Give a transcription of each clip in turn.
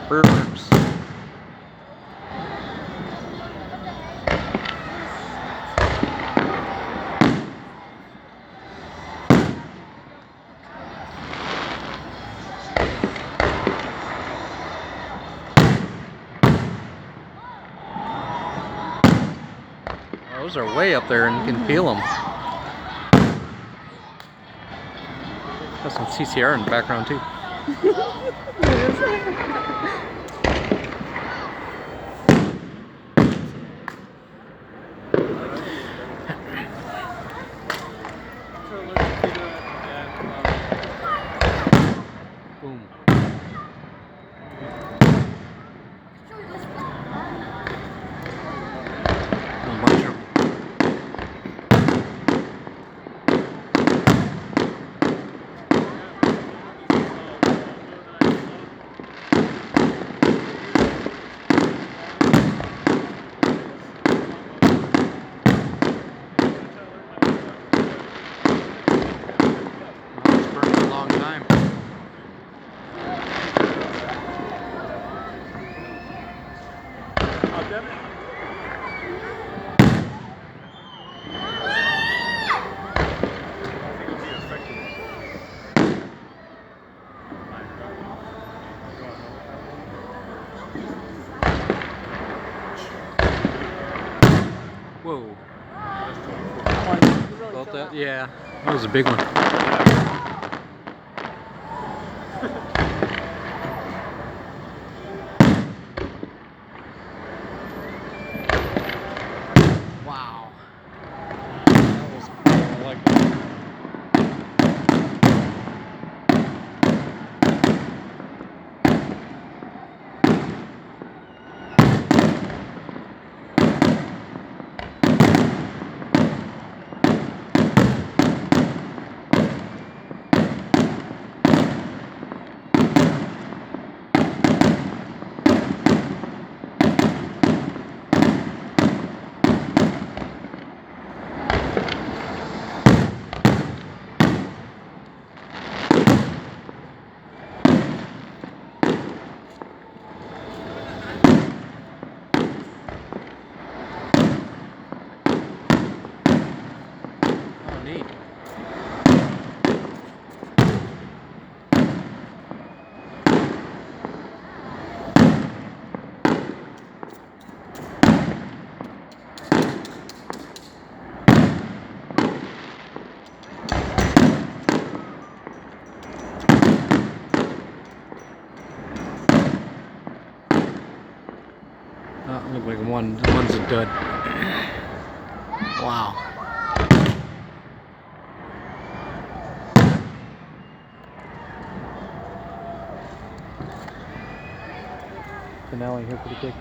Fireworks. Those are way up there, and you can feel them. Got some CCR in the background too. Boom. A bunch of it's burned for a long time. Whoa. Felt that? Yeah. That was a big one. Wow. That was cool. I like that. Oh, neat. Oh, look like one's a dud. Wow. Finale here pretty quick.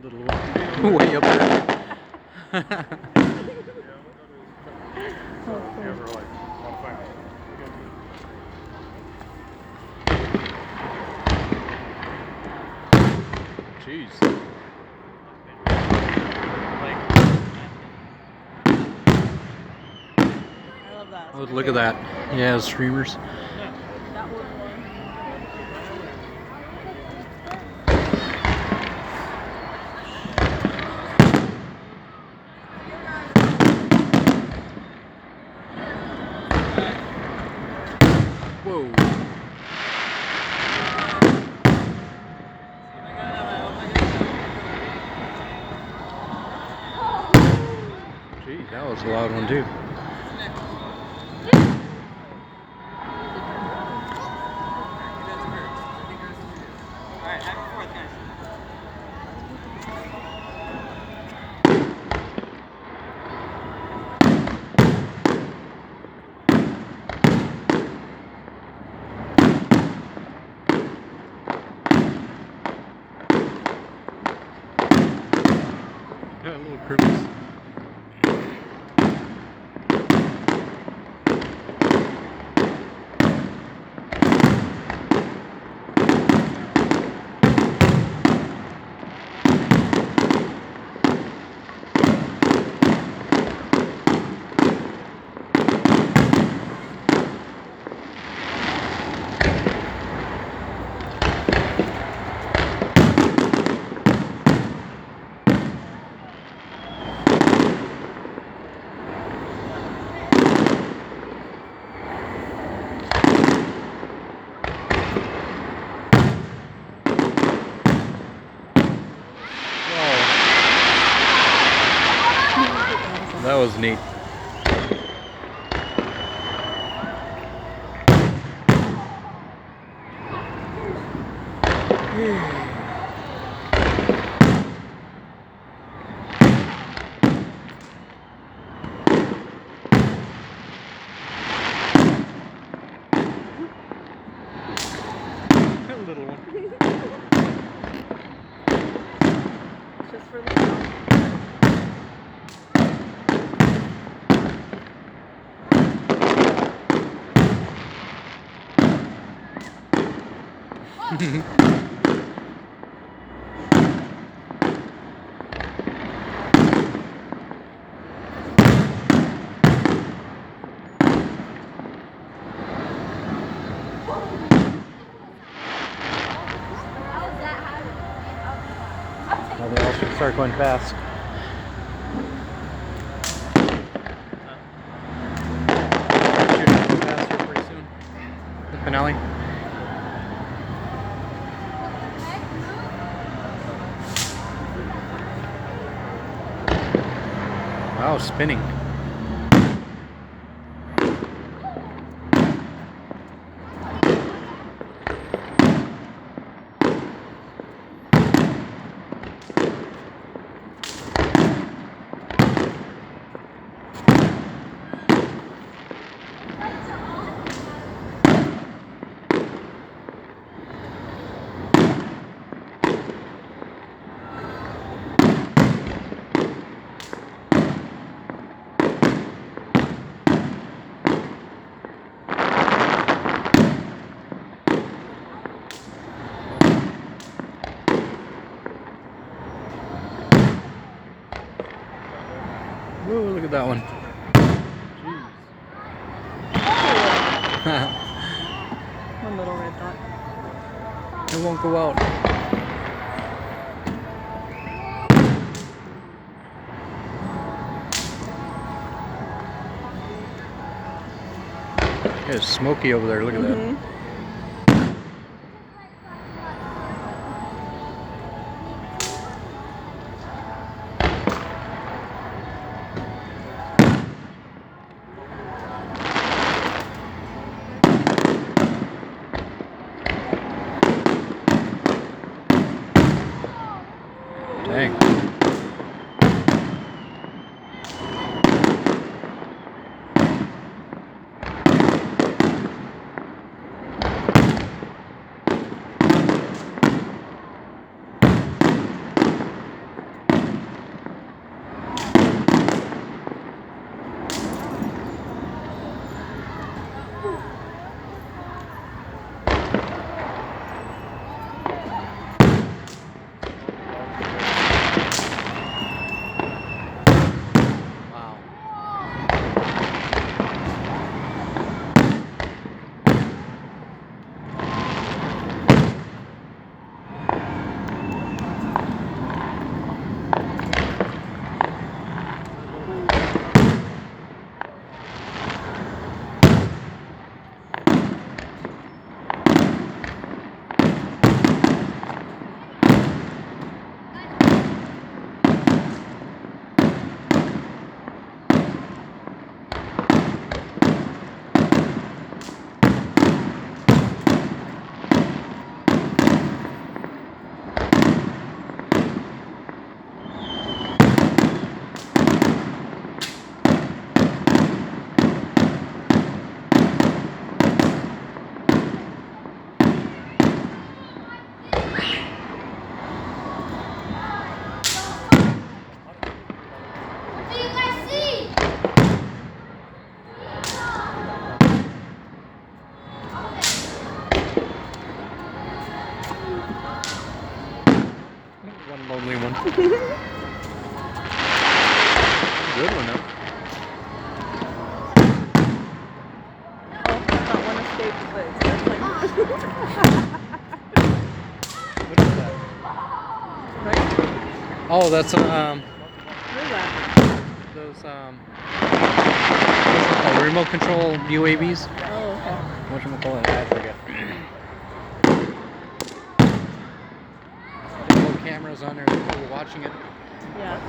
Little way up there. Jeez. I love that. Oh, look at that. Yeah, streamers. That was one. Whoa. Gee, that was a loud one too. Little crevice. That was neat. A little one. Just for the sound. Now they all should start going fast. Should go faster pretty soon. The finale. Wow, spinning. Whoa, look at that one. Jeez. One little red dot. It won't go out. It's smoky over there, look at that. Dang. one lonely one. Good one, though. Oh, that one escaped, but it's like What is that? right? Oh, that's What is that? those what's it called? Remote control UAVs. Oh, okay. Whatchamacallit? I forget. There's little cameras on there. People watching it. Yeah.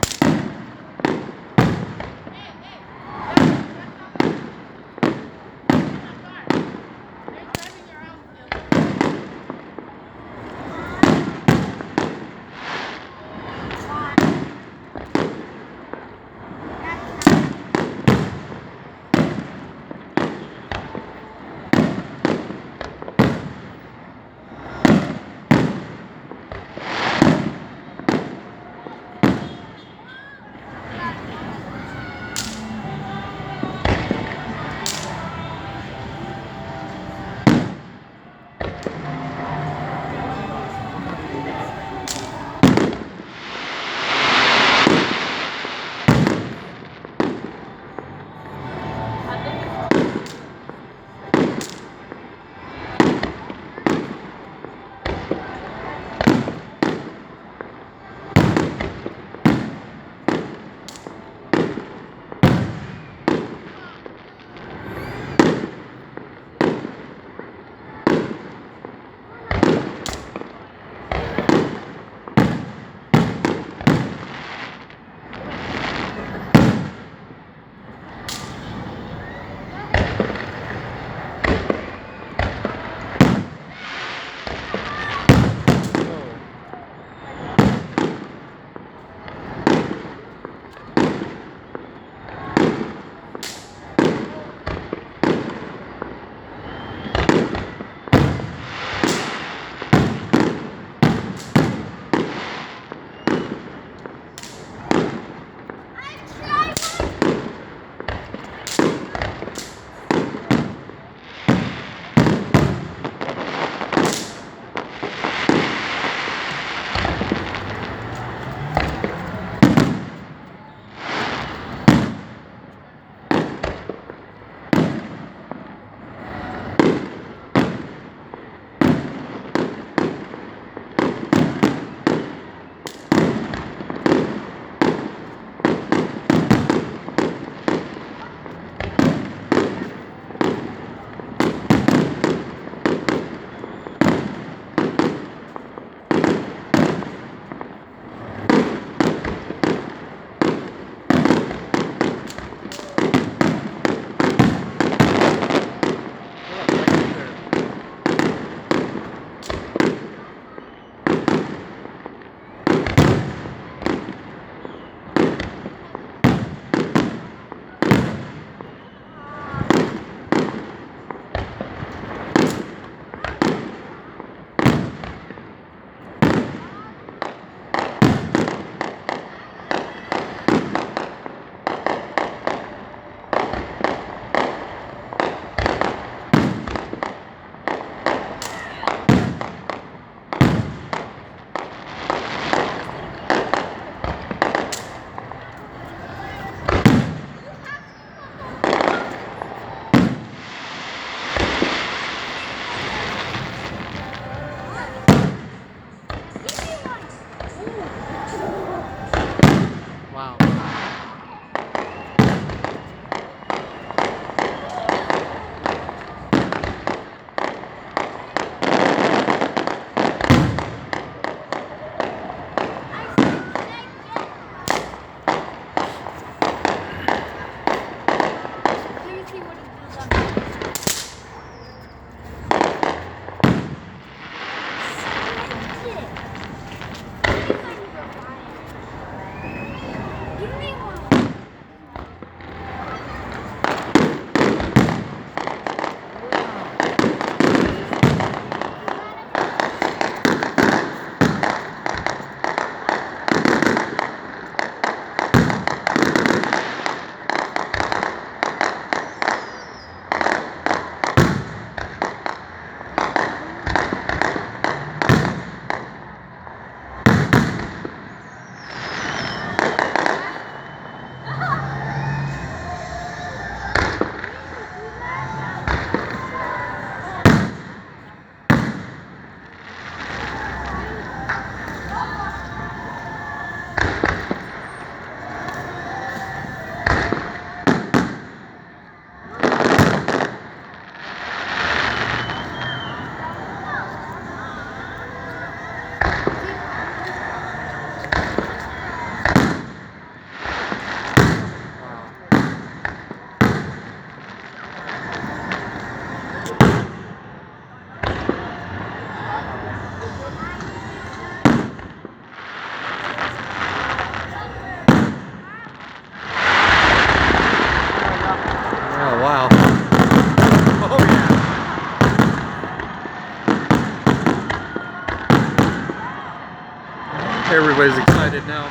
Everybody's excited now.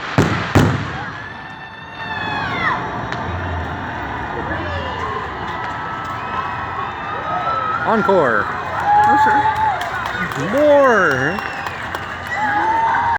Encore. Oh, sure. More.